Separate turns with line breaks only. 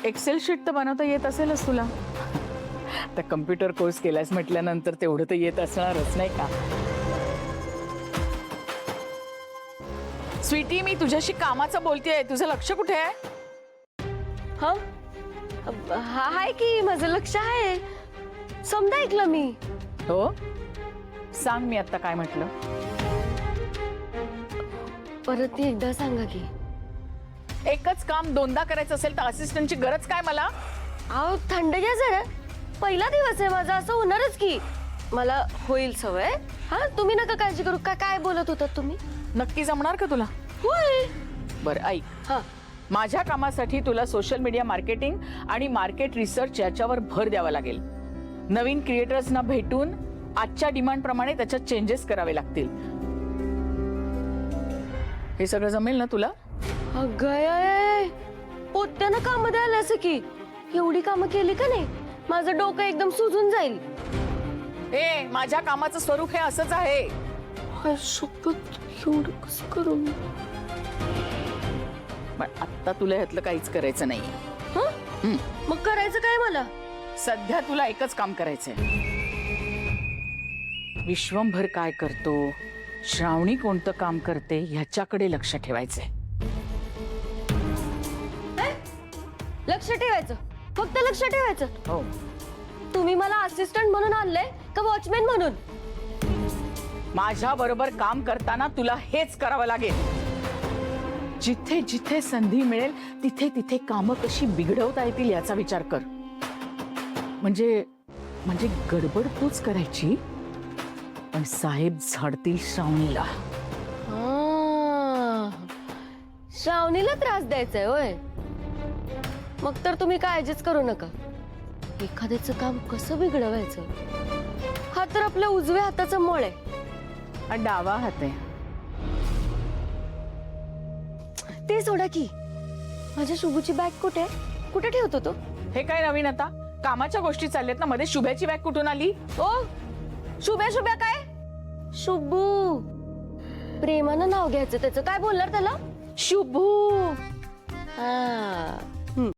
Excel sheet तर बनवता येत असेलच तुला. तर कम्प्युटर कोर्स केलास म्हटल्यानंतर तेवढं तर येत असणारच नाही का. स्वीटी, मी तुझ्याशी कामाचं बोलतेय, तुझं लक्ष कुठे आहे?
हा हाय की माझं लक्ष आहे. समजा ऐकलं मी.
हो, सांग मी आता काय म्हटलं.
परत एकदा सांगा की.
एकच काम दोनदा करायचं असेल तर असिस्टंटची गरज काय मला?
अहो थंड घ्या जरा. पहिला दिवस आहे माझा, असं होणारच की. मला होईल सवय. हा तुम्ही नका काळजी करू. काय बोलत होतात तुम्ही?
नक्की जमणार का तुला?
होय.
बरं ऐक,
हा
माझ्या कामासाठी तुला सोशल मीडिया मार्केटिंग आणि मार्केट रिसर्च याच्यावर भर द्यावा लागेल. नवीन क्रिएटर्सना भेटून आजच्या डिमांड प्रमाणे त्याच्यात चेंजेस करावे लागतील. हे सगळं जमेल ना तुला?
अगं पोत्यानं काम द्यायला असं की. एवढी कामं केली का नाही माझं डोकं एकदम सुजून जाईल.
ए, माझ्या कामाचं स्वरूप हे असंच आहे.
एवढं कसं करू?
पण आता तुला ह्यातलं काहीच करायचं नाही.
मग करायचं काय मला?
सध्या तुला एकच काम करायचंय. विश्वंभर काय करतो, श्रावणी कोणतं काम करते ह्याच्याकडे लक्ष ठेवायचंय.
लक्ष ठेवायचं, फक्त लक्ष ठेवायचं.
हो.
तुम्ही मला असिस्टंट म्हणून आणलंय का वॉचमॅन म्हणून?
माझ्या बरोबर काम करताना तुला हेच करावं लागेल. जिथे जिथे संधी मिळेल तिथे तिथे कामं कशी बिघडवता येतील याचा विचार कर. म्हणजे गडबड तूच करायची, पण साहेब झाडतील श्रावणीला.
श्रावणीला त्रास द्यायचाय होय? मग तर तुम्ही काळजीच करू नका. एखाद्याचं काम कसं बिघडवायचं हा तर आपल्या उजव्या हाताचा मळ आहे.
हा डावा हात आहे.
ते सोडा की. माझ्या शुभूची बॅग कुठे कुठे ठेवतो तो?
हे काय नवीन आता? कामाच्या गोष्टी चालल्यात ना, मध्ये शुभ्याची बॅग कुठून आली?
ओ शुभ्या काय? शुभू. प्रेमानं नाव घ्यायचं त्याचं. काय बोलणार त्याला?
शुभू.
हा